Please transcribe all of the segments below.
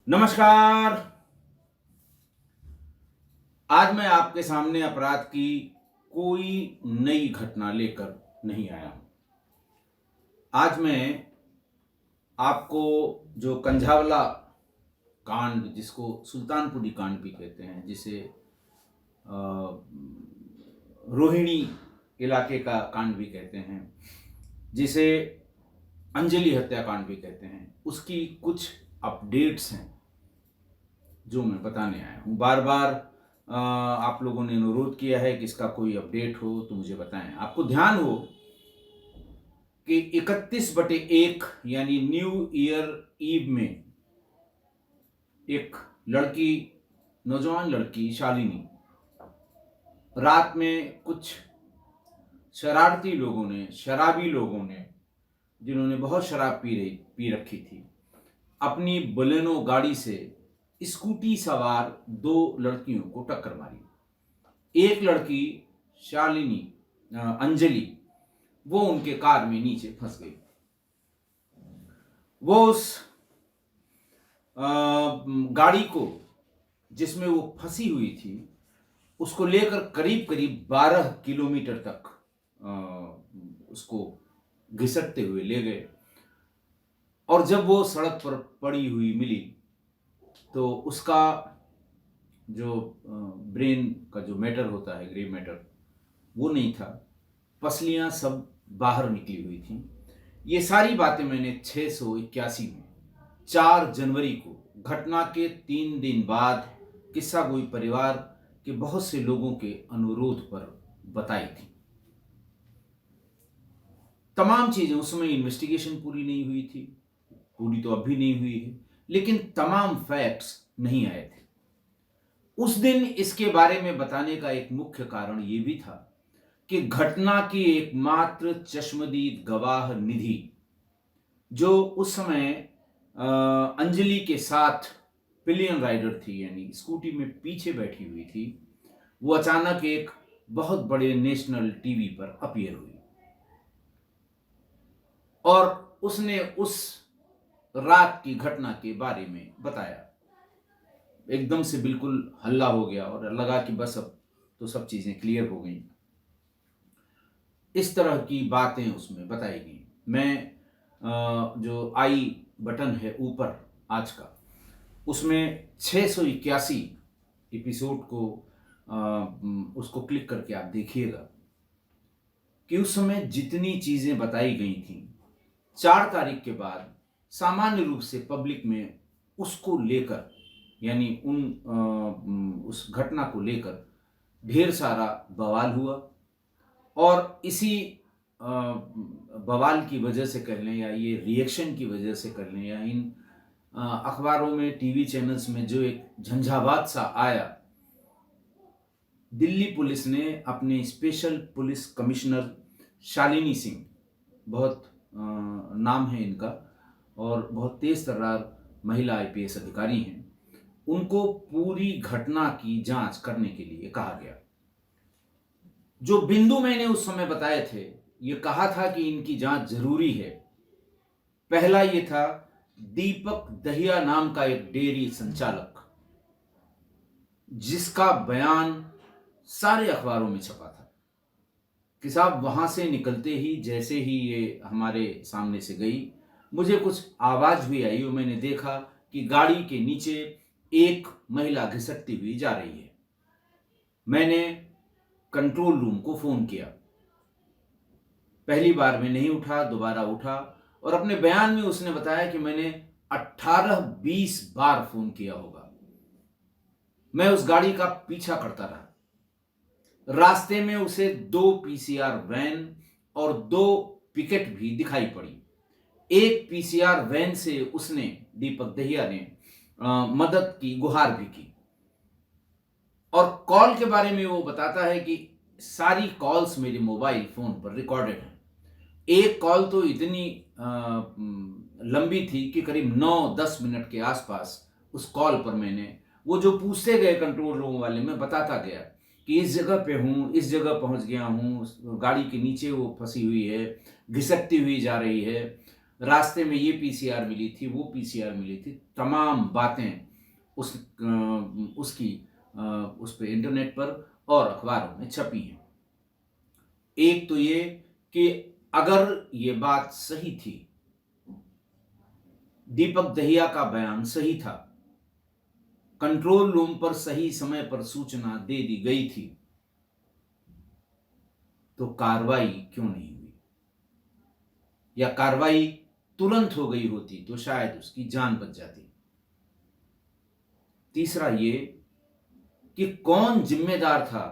नमस्कार। आज मैं आपके सामने अपराध की कोई नई घटना लेकर नहीं आया हूं। आज मैं आपको जो कंझावला कांड, जिसको सुल्तानपुरी कांड भी कहते हैं, जिसे अ, रोहिणी इलाके का कांड भी कहते हैं, जिसे अंजलि हत्याकांड भी कहते हैं, उसकी कुछ अपडेट्स हैं जो मैं बताने आया हूँ। बार बार आप लोगों ने अनुरोध किया है कि इसका कोई अपडेट हो तो मुझे बताएं। आपको ध्यान हो कि 31/1 यानी न्यू ईयर ईव में एक लड़की, नौजवान लड़की शालिनी, रात में कुछ शरारती लोगों ने, शराबी लोगों ने, जिन्होंने बहुत शराब पी रखी थी, अपनी बोलेनो गाड़ी से स्कूटी सवार दो लड़कियों को टक्कर मारी। एक लड़की शालिनी, अंजलि, वो उनके कार में नीचे फंस गई। वो उस गाड़ी को, जिसमें वो फंसी हुई थी, उसको लेकर करीब करीब 12 किलोमीटर तक उसको घिसटते हुए ले गए। और जब वो सड़क पर पड़ी हुई मिली तो उसका जो ब्रेन का जो मैटर होता है, ग्रे मैटर, वो नहीं था। पसलियां सब बाहर निकली हुई थी। ये सारी बातें मैंने 681 में 4 जनवरी को, घटना के 3 दिन बाद, किस्सा गोई परिवार के बहुत से लोगों के अनुरोध पर बताई थी। तमाम चीजें, उस समय इन्वेस्टिगेशन पूरी नहीं हुई थी, पूरी तो अब भी नहीं हुई है, लेकिन तमाम फैक्ट्स नहीं आए थे। उस दिन इसके बारे में बताने का एक मुख्य कारण यह भी था कि घटना की एकमात्र चश्मदीद गवाह निधि, जो उस समय अंजलि के साथ पिलियन राइडर थी, यानी स्कूटी में पीछे बैठी हुई थी, वो अचानक एक बहुत बड़े नेशनल टीवी पर अपीयर हुई और उसने उस रात की घटना के बारे में बताया। एकदम से बिल्कुल हल्ला हो गया और लगा कि बस अब तो सब चीजें क्लियर हो गई। इस तरह की बातें उसमें बताई गई। मैं जो आई बटन है ऊपर आज का, उसमें 681 एपिसोड को उसको क्लिक करके आप देखिएगा कि उस समय जितनी चीजें बताई गई थी, 4 तारीख के बाद सामान्य रूप से पब्लिक में उसको लेकर, यानी उस घटना को लेकर ढेर सारा बवाल हुआ। और इसी बवाल की वजह से कर लें, या ये रिएक्शन की वजह से कर लें, या इन अखबारों में, टीवी चैनल्स में जो एक झंझावात सा आया, दिल्ली पुलिस ने अपने special police commissioner Shalini Singh, बहुत नाम है इनका और बहुत तेज तर्रार महिला आईपीएस अधिकारी हैं, उनको पूरी घटना की जांच करने के लिए कहा गया। जो बिंदु मैंने उस समय बताए थे, ये कहा था कि इनकी जांच जरूरी है। पहला ये था, दीपक दहिया नाम का एक डेयरी संचालक, जिसका बयान सारे अखबारों में छपा था कि साहब वहां से निकलते ही, जैसे ही ये हमारे सामने से गई, मुझे कुछ आवाज भी आई और मैंने देखा कि गाड़ी के नीचे एक महिला घिसटती हुई जा रही है। मैंने कंट्रोल रूम को फोन किया। पहली बार में नहीं उठा, दोबारा उठा, और अपने बयान में उसने बताया कि मैंने 18-20 बार फोन किया होगा। मैं उस गाड़ी का पीछा करता रहा। रास्ते में उसे 2 पीसीआर वैन और 2 पिकेट भी दिखाई पड़ी। एक पीसीआर वैन से उसने, दीपक दहिया ने, मदद की गुहार भी की। और कॉल के बारे में वो बताता है कि सारी कॉल्स मेरे मोबाइल फोन पर रिकॉर्डेड हैं। एक कॉल तो इतनी लंबी थी कि करीब 9-10 मिनट के आसपास उस कॉल पर मैंने, वो जो पूछते गए कंट्रोल रूम वाले, में बताता गया कि इस जगह पे हूँ, इस जगह पहुंच गया हूँ, गाड़ी के नीचे वो फंसी हुई है, घिसकती हुई जा रही है। रास्ते में ये पीसीआर मिली थी, वो पीसीआर मिली थी, तमाम बातें उसकी उस पे इंटरनेट पर और अखबारों में छपी हैं। एक तो ये कि अगर ये बात सही थी, दीपक दहिया का बयान सही था, कंट्रोल रूम पर सही समय पर सूचना दे दी गई थी, तो कार्रवाई क्यों नहीं हुई? या कार्रवाई तुरंत हो गई होती तो शायद उसकी जान बच जाती। तीसरा ये कि कौन जिम्मेदार था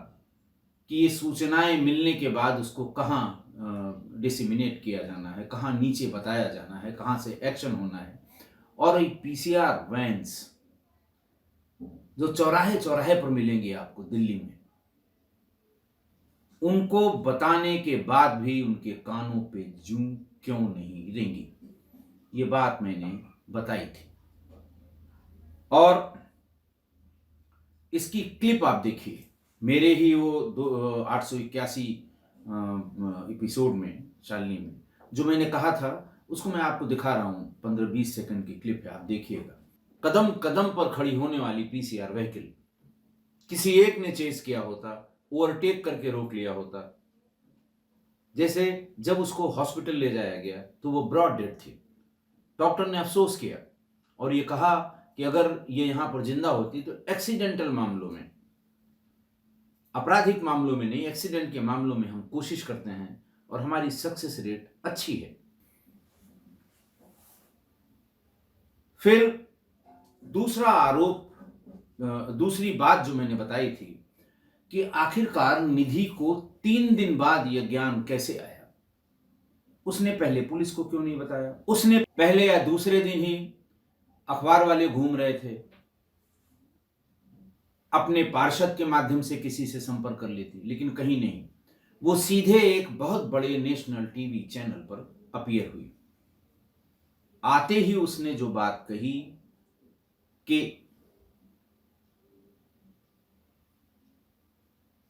कि ये सूचनाएं मिलने के बाद उसको कहां डिसिमिनेट किया जाना है, कहां नीचे बताया जाना है, कहां से एक्शन होना है। और ये पीसीआर वैन्स जो चौराहे चौराहे पर मिलेंगे आपको दिल्ली में, उनको बताने के बाद भी उनके कानों पे जूं क्यों नहीं रेंगी? ये बात मैंने बताई थी। और इसकी क्लिप आप देखिए, मेरे ही वो 881 एपिसोड में, शालिनी में, जो मैंने कहा था उसको मैं आपको दिखा रहा हूं। 15-20 सेकंड की क्लिप है, आप देखिएगा। कदम कदम पर खड़ी होने वाली पीसीआर व्हीकल, किसी एक ने चेस किया होता, ओवरटेक करके रोक लिया होता। जैसे जब उसको हॉस्पिटल ले जाया गया तो वो ब्रॉड डेड थी। डॉक्टर ने अफसोस किया और ये कहा कि अगर ये यहां पर जिंदा होती तो एक्सीडेंटल मामलों में, आपराधिक मामलों में नहीं, एक्सीडेंट के मामलों में हम कोशिश करते हैं और हमारी सक्सेस रेट अच्छी है। फिर दूसरा आरोप, दूसरी बात जो मैंने बताई थी कि आखिरकार निधि को 3 दिन बाद यह ज्ञान कैसे आया? उसने पहले पुलिस को क्यों नहीं बताया? उसने पहले या दूसरे दिन ही अखबार वाले घूम रहे थे, अपने पार्षद के माध्यम से किसी से संपर्क कर लेती, लेकिन कहीं नहीं। वो सीधे एक बहुत बड़े नेशनल टीवी चैनल पर अपीयर हुई। आते ही उसने जो बात कही कि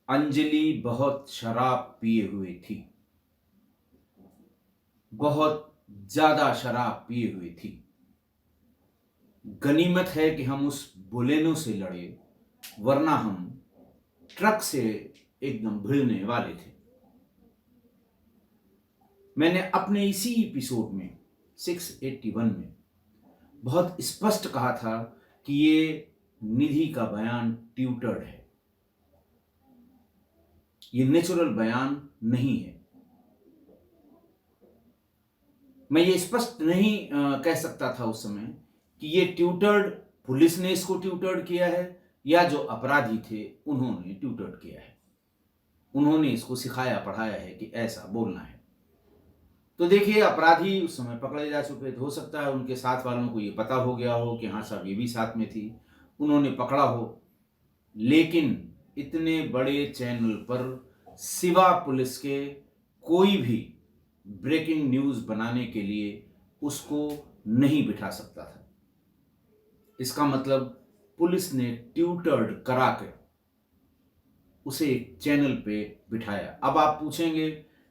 अंजलि बहुत शराब पिए हुई थी, बहुत ज्यादा शराब पिए हुई थी। गनीमत है कि हम उस बोलेनो से लड़े, वरना हम ट्रक से एकदम भिड़ने वाले थे। मैंने अपने इसी एपिसोड में 681 में बहुत स्पष्ट कहा था कि ये निधि का बयान ट्यूटर्ड है, ये नेचुरल बयान नहीं है। मैं ये स्पष्ट नहीं कह सकता था उस समय कि ये ट्यूटर्ड, पुलिस ने इसको ट्यूटर्ड किया है या जो अपराधी थे उन्होंने ट्यूटर्ड किया है, उन्होंने इसको सिखाया पढ़ाया है कि ऐसा बोलना है। तो देखिए, अपराधी उस समय पकड़े जा चुके थे। हो सकता है उनके साथ वालों को ये पता हो गया हो कि हाँ साहब ये भी साथ में थी, उन्होंने पकड़ा हो। लेकिन इतने बड़े चैनल पर सिवा पुलिस के कोई भी ब्रेकिंग न्यूज बनाने के लिए उसको नहीं बिठा सकता था। इसका मतलब पुलिस ने ट्यूटर्ड करा के उसे एक चैनल पे बिठाया। अब आप पूछेंगे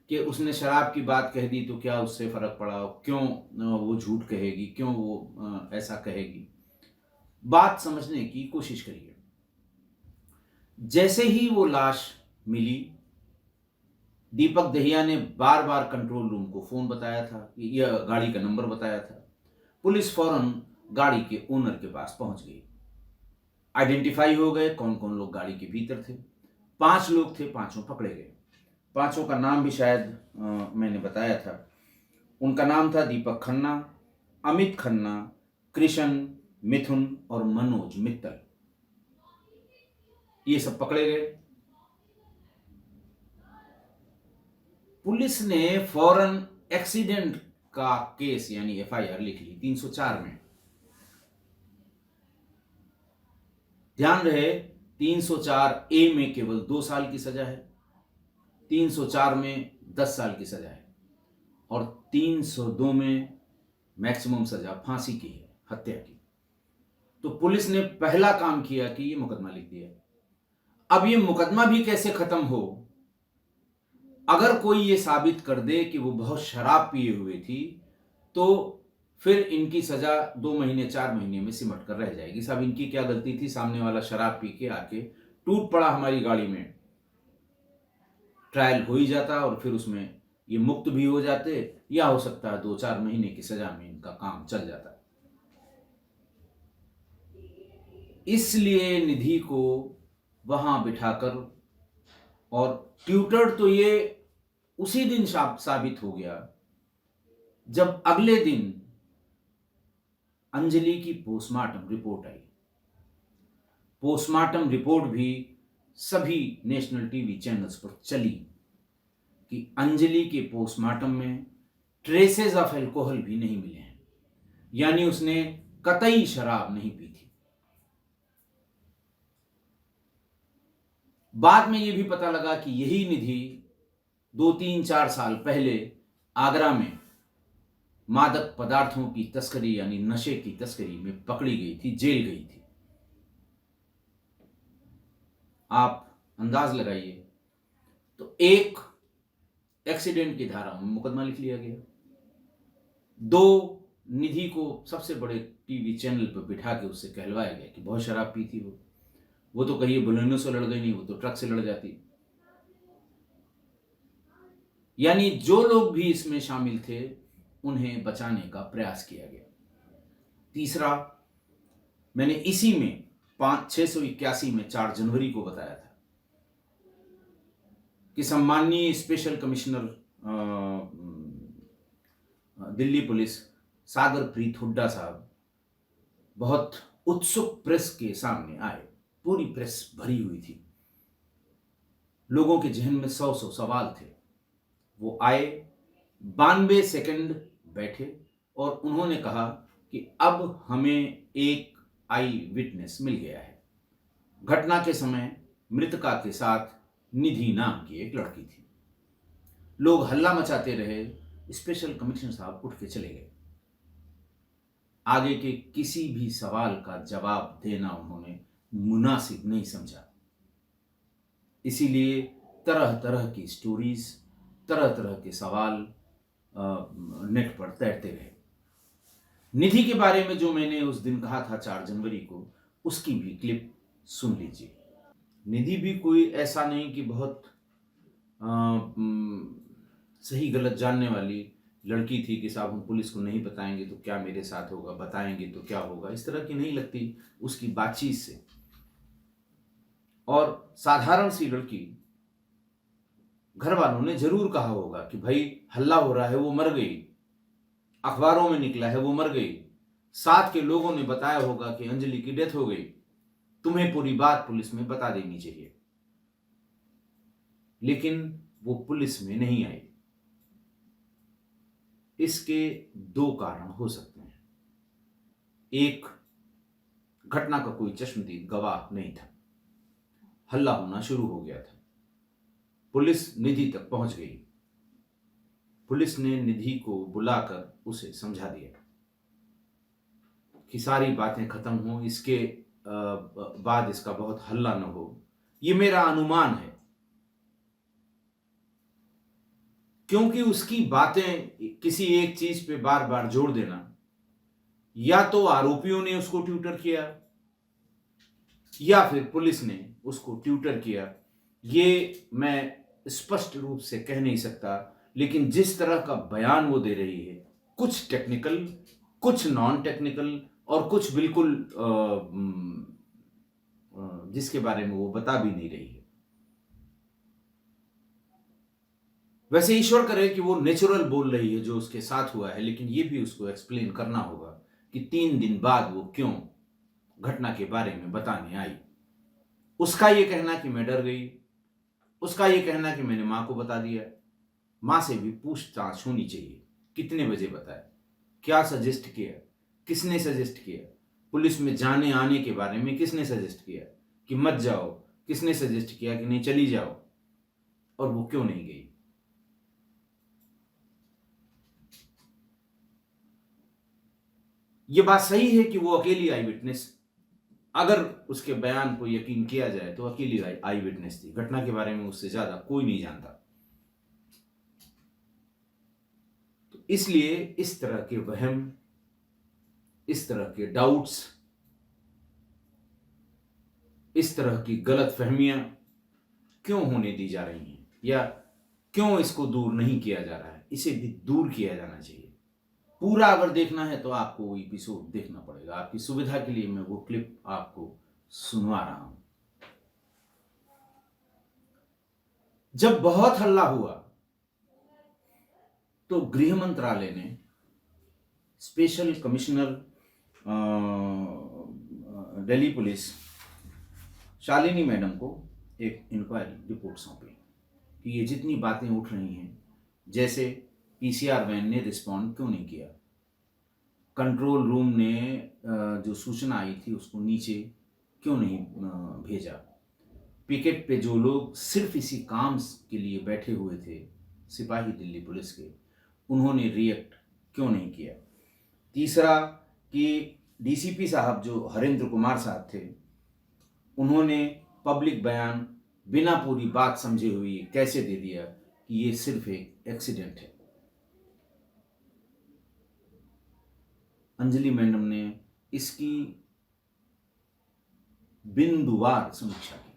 कि उसने शराब की बात कह दी तो क्या उससे फर्क पड़ा, क्यों वो झूठ कहेगी, क्यों वो ऐसा कहेगी? बात समझने की कोशिश करिए। जैसे ही वो लाश मिली, दीपक दहिया ने बार बार कंट्रोल रूम को फोन बताया था, यह गाड़ी का नंबर बताया था। पुलिस फौरन गाड़ी के ओनर के पास पहुंच गई। आइडेंटिफाई हो गए कौन कौन लोग गाड़ी के भीतर थे। 5 लोग थे, पांचों पकड़े गए। पांचों का नाम भी शायद मैंने बताया था। उनका नाम था दीपक खन्ना, अमित खन्ना, कृष्ण, मिथुन और मनोज मित्तल। ये सब पकड़े गए। पुलिस ने फौरन एक्सीडेंट का केस यानी एफआईआर लिख ली 304 में। ध्यान रहे, 304 ए में केवल 2 साल की सजा है, 304 में 10 साल की सजा है और 302 में मैक्सिमम सजा फांसी की है, हत्या की। तो पुलिस ने पहला काम किया कि ये मुकदमा लिख दिया। अब ये मुकदमा भी कैसे खत्म हो? अगर कोई ये साबित कर दे कि वो बहुत शराब पिए हुए थी, तो फिर इनकी सजा 2 महीने 4 महीने में सिमट कर रह जाएगी। साहब इनकी क्या गलती थी, सामने वाला शराब पी के आके टूट पड़ा हमारी गाड़ी में, ट्रायल हो ही जाता और फिर उसमें ये मुक्त भी हो जाते, या हो सकता है 2-4 महीने की सजा में इनका काम चल जाता। इसलिए निधि को वहां बिठाकर, और ट्यूटर तो ये उसी दिन साबित हो गया जब अगले दिन अंजलि की पोस्टमार्टम रिपोर्ट आई। पोस्टमार्टम रिपोर्ट भी सभी नेशनल टीवी चैनल्स पर चली कि अंजलि के पोस्टमार्टम में ट्रेसेस ऑफ अल्कोहल भी नहीं मिले हैं, यानी उसने कतई शराब नहीं पी थी। बाद में यह भी पता लगा कि यही निधि 2-3-4 साल पहले आगरा में मादक पदार्थों की तस्करी यानी नशे की तस्करी में पकड़ी गई थी, जेल गई थी। आप अंदाज लगाइए, तो एक एक्सीडेंट की धारा में मुकदमा लिख लिया गया, 2 निधि को सबसे बड़े टीवी चैनल पर बिठा के उससे कहलवाया गया कि बहुत शराब पी थी वो तो कहिए बुलेनो से लड़ गई नहीं, वो तो ट्रक से लड़ जाती। यानी जो लोग भी इसमें शामिल थे उन्हें बचाने का प्रयास किया गया। तीसरा, मैंने इसी में 681 में 4 जनवरी को बताया था कि सम्माननीय स्पेशल कमिश्नर दिल्ली पुलिस सागर प्रीत हुड्डा साहब बहुत उत्सुक प्रेस के सामने आए। पूरी प्रेस भरी हुई थी, लोगों के जहन में 100 सवाल थे। वो आए, 92 सेकंड बैठे और उन्होंने कहा कि अब हमें एक आई विटनेस मिल गया है। घटना के समय मृतका के साथ निधि नाम की एक लड़की थी। लोग हल्ला मचाते रहे, स्पेशल कमिश्नर साहब उठ के चले गए। आगे के किसी भी सवाल का जवाब देना उन्होंने मुनासिब नहीं समझा। इसीलिए तरह तरह की स्टोरीज, तरह तरह के सवाल नेट पर तैरते रहे। निधि के बारे में जो मैंने उस दिन कहा था 4 जनवरी को, उसकी भी क्लिप सुन लीजिए। निधि भी कोई ऐसा नहीं कि बहुत सही गलत जानने वाली लड़की थी कि साहब हम पुलिस को नहीं बताएंगे तो क्या मेरे साथ होगा, बताएंगे तो क्या होगा, इस तरह की नहीं लगती उसकी बातचीत से। और साधारण सी लड़की, घर वालों ने जरूर कहा होगा कि भाई हल्ला हो रहा है वो मर गई, अखबारों में निकला है वो मर गई, साथ के लोगों ने बताया होगा कि अंजलि की डेथ हो गई, तुम्हें पूरी बात पुलिस में बता देनी चाहिए। लेकिन वो पुलिस में नहीं आई। इसके 2 कारण हो सकते हैं। एक, घटना का कोई चश्मदीद गवाह नहीं था, हल्ला होना शुरू हो गया था, पुलिस निधि तक पहुंच गई, पुलिस ने निधि को बुलाकर उसे समझा दिया कि सारी बातें खत्म हो, इसके बाद इसका बहुत हल्ला न हो। ये मेरा अनुमान है, क्योंकि उसकी बातें किसी एक चीज पे बार बार जोड़ देना, या तो आरोपियों ने उसको ट्यूटर किया या फिर पुलिस ने उसको ट्यूटर किया, ये मैं स्पष्ट रूप से कह नहीं सकता। लेकिन जिस तरह का बयान वो दे रही है, कुछ टेक्निकल, कुछ नॉन टेक्निकल और कुछ बिल्कुल जिसके बारे में वो बता भी नहीं रही है। वैसे ईश्वर करे कि वो नेचुरल बोल रही है जो उसके साथ हुआ है, लेकिन ये भी उसको एक्सप्लेन करना होगा कि 3 दिन बाद वो क्यों घटना के बारे में बताने आई। उसका ये कहना कि मैं डर गई, उसका ये कहना कि मैंने मां को बता दिया। मां से भी पूछताछ होनी चाहिए, कितने बजे बताया, क्या सजेस्ट किया, किसने सजेस्ट किया, पुलिस में जाने आने के बारे में किसने सजेस्ट किया कि मत जाओ, किसने सजेस्ट किया कि नहीं चली जाओ, और वो क्यों नहीं गई। ये बात सही है कि वो अकेली आई विटनेस, अगर उसके बयान को यकीन किया जाए तो अकेली आई विटनेस थी। घटना के बारे में उससे ज्यादा कोई नहीं जानता। तो इसलिए इस तरह के वहम, इस तरह के डाउट्स, इस तरह की गलत फहमियां क्यों होने दी जा रही हैं, या क्यों इसको दूर नहीं किया जा रहा है? इसे भी दूर किया जाना चाहिए। पूरा अगर देखना है तो आपको वो एपिसोड देखना पड़ेगा। आपकी सुविधा के लिए मैं वो क्लिप आपको सुनवा रहा हूं। जब बहुत हल्ला हुआ तो गृह मंत्रालय ने special commissioner Delhi police Shalini madam को एक इंक्वायरी रिपोर्ट सौंपी कि ये जितनी बातें उठ रही हैं, जैसे पीसीआर वैन ने रिस्पॉन्ड क्यों नहीं किया, कंट्रोल रूम ने जो सूचना आई थी उसको नीचे क्यों नहीं भेजा, पिकेट पे जो लोग सिर्फ इसी काम के लिए बैठे हुए थे, सिपाही दिल्ली पुलिस के, उन्होंने रिएक्ट क्यों नहीं किया। तीसरा कि डीसीपी साहब जो हरेंद्र कुमार साहब थे, उन्होंने पब्लिक बयान बिना पूरी बात समझे हुए कैसे दे दिया कि ये सिर्फ एक एक्सीडेंट है। अंजलि मैडम ने इसकी बिंदुवार समीक्षा की,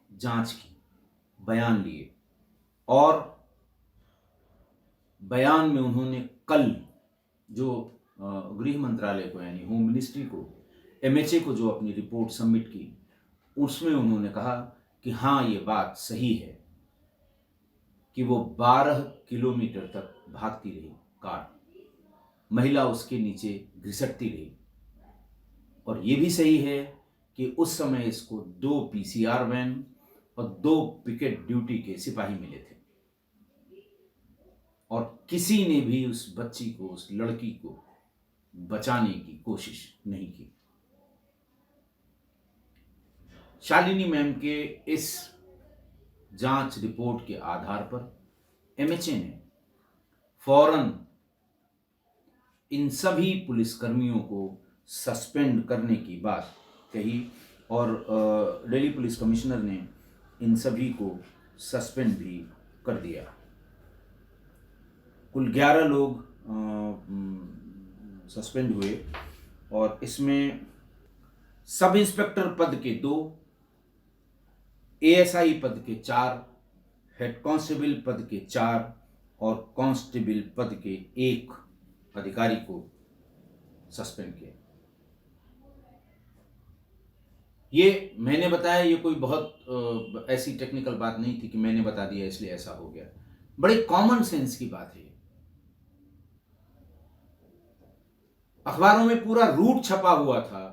जांच की, बयान लिए, और बयान में उन्होंने कल जो गृह मंत्रालय को यानी होम मिनिस्ट्री को, एमएचए को जो अपनी रिपोर्ट सबमिट की, उसमें उन्होंने कहा कि हाँ, ये बात सही है कि वो 12 किलोमीटर तक भागती रही कार, महिला उसके नीचे घिसटती रही, और ये भी सही है कि उस समय इसको 2 पीसीआर वैन और 2 पिकेट ड्यूटी के सिपाही मिले थे, और किसी ने भी उस बच्ची को, उस लड़की को बचाने की कोशिश नहीं की। शालिनी मैम के इस जांच रिपोर्ट के आधार पर एमएचए ने फौरन इन सभी पुलिसकर्मियों को सस्पेंड करने की बात कही, और दिल्ली पुलिस कमिश्नर ने इन सभी को सस्पेंड भी कर दिया। कुल 11 लोग सस्पेंड हुए, और इसमें सब इंस्पेक्टर पद के 2, एएसआई पद के 4, हेड कांस्टेबल पद के 4 और कांस्टेबल पद के 1 अधिकारी को सस्पेंड किया। ये मैंने बताया, ये कोई बहुत ऐसी टेक्निकल बात नहीं थी कि मैंने बता दिया इसलिए ऐसा हो गया। बड़े कॉमन सेंस की बात है। अखबारों में पूरा रूट छपा हुआ था,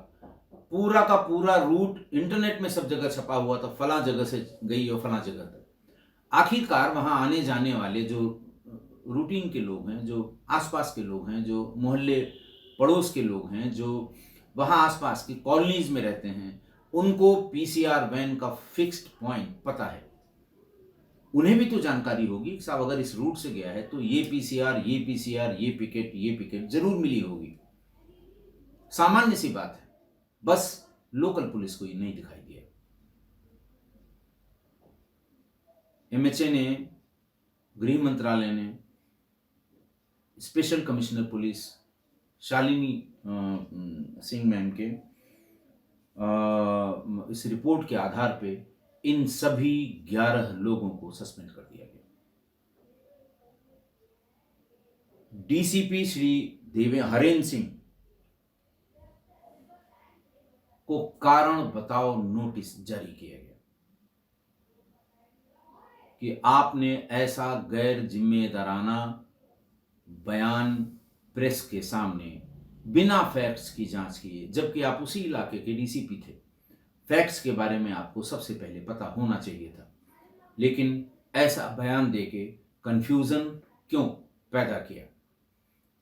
पूरा का पूरा रूट इंटरनेट में सब जगह छपा हुआ था, फला जगह से गई और फला जगह तक। आखिरकार वहां आने जाने वाले जो रूटीन के लोग हैं, जो आसपास के लोग हैं, जो मोहल्ले पड़ोस के लोग हैं, जो वहां आसपास की कॉलोनीज में रहते हैं, उनको पीसीआर वैन का फिक्स्ड पॉइंट पता है। उन्हें भी तो जानकारी होगी कि साहब अगर इस रूट से गया है तो ये पीसीआर, ये पीसीआर, ये पिकेट जरूर मिली होगी। सामान्य सी बात है, बस लोकल पुलिस को ये नहीं दिखाई दिया। एमएचए ने, गृह मंत्रालय ने, special commissioner police Shalini Singh ma'am के इस रिपोर्ट के आधार पे इन सभी 11 लोगों को सस्पेंड कर दिया गया। डीसीपी श्री हरेंद्र सिंह को कारण बताओ नोटिस जारी किया गया कि आपने ऐसा गैर जिम्मेदाराना बयान प्रेस के सामने बिना फैक्ट्स की जांच किए, जबकि आप उसी इलाके के डीसीपी थे, फैक्ट्स के बारे में आपको सबसे पहले पता होना चाहिए था, लेकिन ऐसा बयान देके कंफ्यूजन क्यों पैदा किया।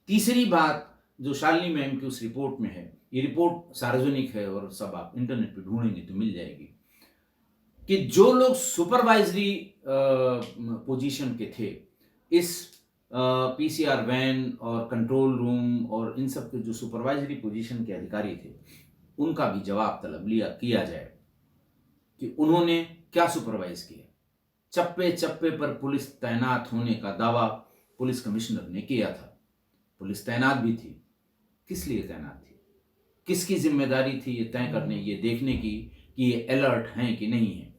तीसरी बात जो शालिनी मैम की उस रिपोर्ट में है, ये रिपोर्ट सार्वजनिक है और सब आप इंटरनेट पे ढूंढेंगे तो मिल जाएगी, कि जो लोग सुपरवाइजरी पोजीशन के थे, इस पीसीआर वैन और कंट्रोल रूम और इन सब के जो सुपरवाइजरी पोजीशन के अधिकारी थे, उनका भी जवाब तलब किया जाए कि उन्होंने क्या सुपरवाइज किया। चप्पे चप्पे पर पुलिस तैनात होने का दावा पुलिस कमिश्नर ने किया था। पुलिस तैनात भी थी। किस लिए तैनात थी? किसकी जिम्मेदारी थी ये तय करने, ये देखने की कि ये अलर्ट हैं कि नहीं है?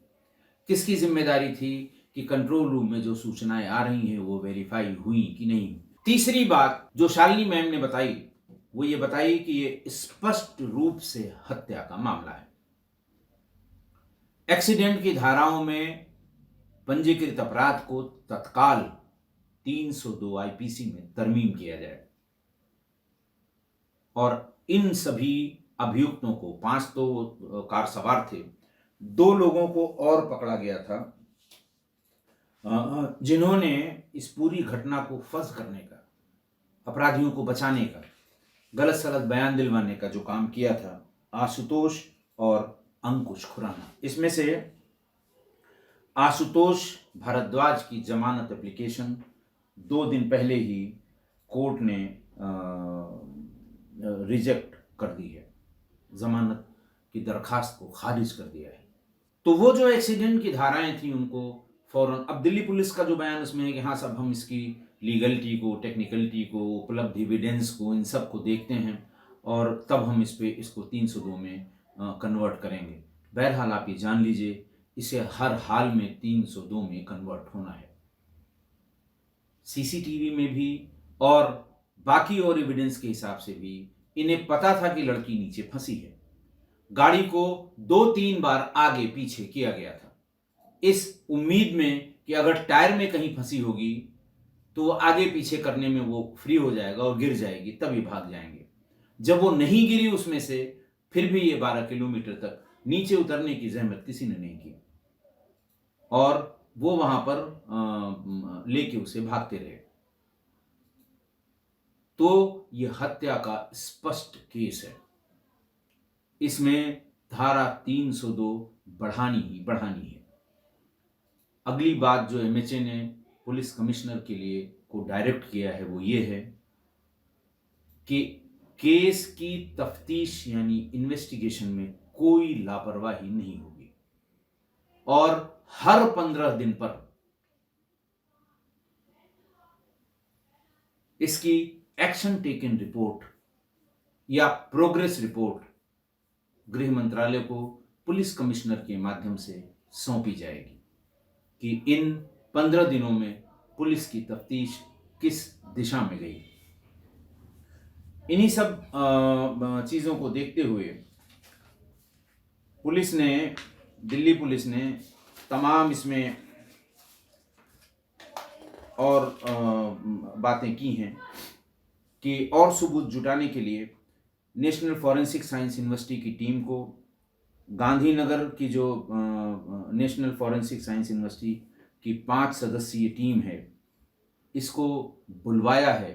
किसकी जिम्मेदारी थी कि कंट्रोल रूम में जो सूचनाएं आ रही हैं वो वेरीफाई हुई कि नहीं? तीसरी बात जो शालिनी मैम ने बताई वो ये बताई कि ये स्पष्ट रूप से हत्या का मामला है। एक्सीडेंट की धाराओं में पंजीकृत अपराध को तत्काल 302 आईपीसी में तरमीम किया जाए और इन सभी अभियुक्तों को, 5 तो कार सवार थे, 2 लोगों को और पकड़ा गया था जिन्होंने इस पूरी घटना को फर्ज करने का, अपराधियों को बचाने का, गलत सलत बयान दिलवाने का जो काम किया था, आशुतोष और अंकुश खुराना। इसमें से आशुतोष भारद्वाज की जमानत एप्लीकेशन 2 दिन पहले ही कोर्ट ने रिजेक्ट कर दी है, जमानत की दरखास्त को खारिज कर दिया है। तो वो जो एक्सीडेंट की धाराएं थी उनको फौरन, अब दिल्ली पुलिस का जो बयान उसमें है कि हाँ सब हम इसकी लीगलिटी को, टेक्निकलिटी को, उपलब्ध एविडेंस को, इन सब को देखते हैं और तब हम इसको 302 में कन्वर्ट करेंगे। बहरहाल आप ये जान लीजिए इसे हर हाल में 302 में कन्वर्ट होना है। सीसीटीवी में भी और बाकी और एविडेंस के हिसाब से भी इन्हें पता था कि लड़की नीचे फंसी है। गाड़ी को 2-3 बार आगे पीछे किया गया था इस उम्मीद में कि अगर टायर में कहीं फंसी होगी तो वो आगे पीछे करने में वो फ्री हो जाएगा और गिर जाएगी, तभी भाग जाएंगे। जब वो नहीं गिरी उसमें से, फिर भी ये 12 किलोमीटर तक नीचे उतरने की जहमत किसी ने नहीं की और वो वहां पर लेके उसे भागते रहे। तो ये हत्या का स्पष्ट केस है। इसमें धारा 302 बढ़ानी है। अगली बात जो एमएचए ने पुलिस कमिश्नर के लिए को डायरेक्ट किया है वो ये है कि केस की तफ्तीश यानी इन्वेस्टिगेशन में कोई लापरवाही नहीं होगी और हर 15 दिन पर इसकी एक्शन टेकन रिपोर्ट या प्रोग्रेस रिपोर्ट गृह मंत्रालय को पुलिस कमिश्नर के माध्यम से सौंपी जाएगी कि इन 15 दिनों में पुलिस की तफ्तीश किस दिशा में गई। इन्हीं सब चीजों को देखते हुए दिल्ली पुलिस ने तमाम इसमें और बातें की हैं कि और सबूत जुटाने के लिए नेशनल फॉरेंसिक साइंस यूनिवर्सिटी की टीम को, गांधीनगर की जो नेशनल फॉरेंसिक साइंस यूनिवर्सिटी की 5 सदस्यीय टीम है, इसको बुलवाया है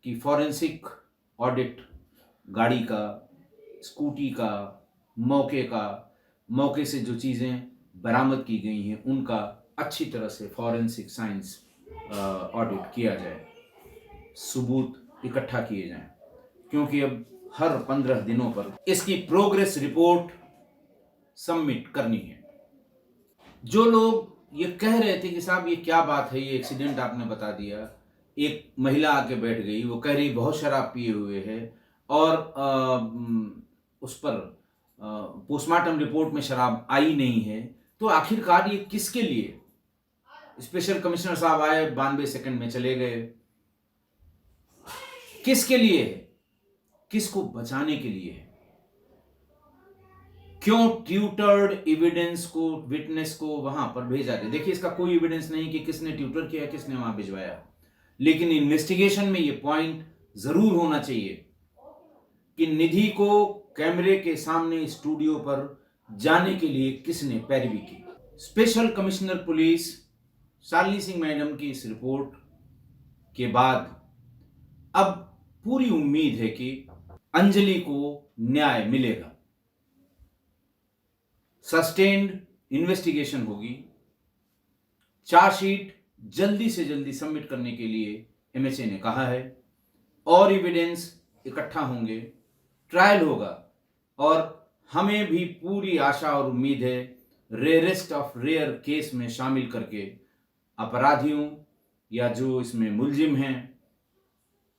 कि फॉरेंसिक ऑडिट गाड़ी का, स्कूटी का, मौके से जो चीज़ें बरामद की गई हैं उनका अच्छी तरह से फॉरेंसिक साइंस ऑडिट किया जाए, सबूत इकट्ठा किए जाएं, क्योंकि अब हर 15 दिनों पर इसकी प्रोग्रेस रिपोर्ट सबमिट करनी है। जो लोग ये कह रहे थे कि साहब ये क्या बात है, ये एक्सीडेंट आपने बता दिया, एक महिला आके बैठ गई, वो कह रही बहुत शराब पिए हुए है और उस पर पोस्टमार्टम रिपोर्ट में शराब आई नहीं है, तो आखिरकार ये किसके लिए? स्पेशल कमिश्नर साहब आए, 92 सेकंड में चले गए। किसके लिए है? किसको बचाने के लिए है? क्यों ट्यूटर्ड एविडेंस को, विटनेस को वहां पर भेजा गया? देखिए इसका कोई एविडेंस नहीं कि किसने ट्यूटर किया, किसने वहां भिजवाया, लेकिन इन्वेस्टिगेशन में यह पॉइंट जरूर होना चाहिए कि निधि को कैमरे के सामने स्टूडियो पर जाने के लिए किसने पैरवी की। Special commissioner police Shalini Singh madam की इस रिपोर्ट के बाद अब पूरी उम्मीद है कि अंजलि को न्याय मिलेगा। सस्टेन्ड इन्वेस्टिगेशन होगी, चार्जशीट जल्दी से जल्दी सबमिट करने के लिए एमएचए ने कहा है और एविडेंस इकट्ठा होंगे, ट्रायल होगा और हमें भी पूरी आशा और उम्मीद है रेयरेस्ट ऑफ रेयर केस में शामिल करके अपराधियों या जो इसमें मुलजिम हैं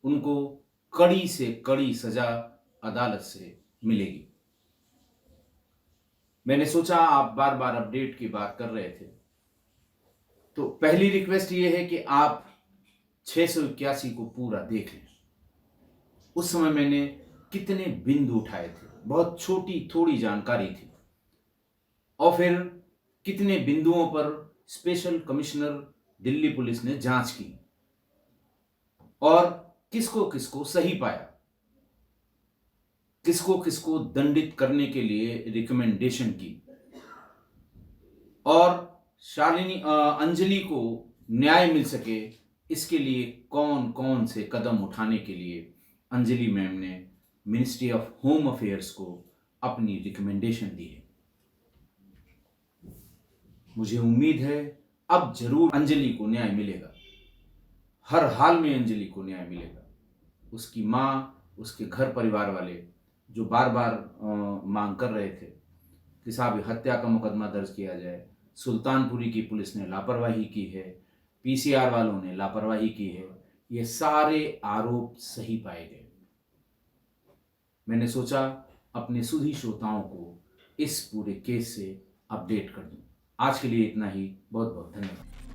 उनको कड़ी से कड़ी सजा अदालत से मिलेगी। मैंने सोचा आप बार बार अपडेट की बात कर रहे थे, तो पहली रिक्वेस्ट ये है कि आप 681 को पूरा देख लें। उस समय मैंने कितने बिंदु उठाए थे, बहुत छोटी थोड़ी जानकारी थी, और फिर कितने बिंदुओं पर स्पेशल कमिश्नर दिल्ली पुलिस ने जांच की और किसको किसको सही पाया, किसको किसको दंडित करने के लिए रिकमेंडेशन की, और अंजलि को न्याय मिल सके इसके लिए कौन कौन से कदम उठाने के लिए अंजलि मैम ने मिनिस्ट्री ऑफ होम अफेयर्स को अपनी रिकमेंडेशन दी है। मुझे उम्मीद है अब जरूर अंजलि को न्याय मिलेगा, हर हाल में अंजलि को न्याय मिलेगा। उसकी माँ, उसके घर परिवार वाले जो बार बार मांग कर रहे थे कि साहब हत्या का मुकदमा दर्ज किया जाए, सुल्तानपुरी की पुलिस ने लापरवाही की है, पीसीआर वालों ने लापरवाही की है, ये सारे आरोप सही पाए गए। मैंने सोचा अपने सुधी श्रोताओं को इस पूरे केस से अपडेट कर दूं। आज के लिए इतना ही। बहुत बहुत धन्यवाद।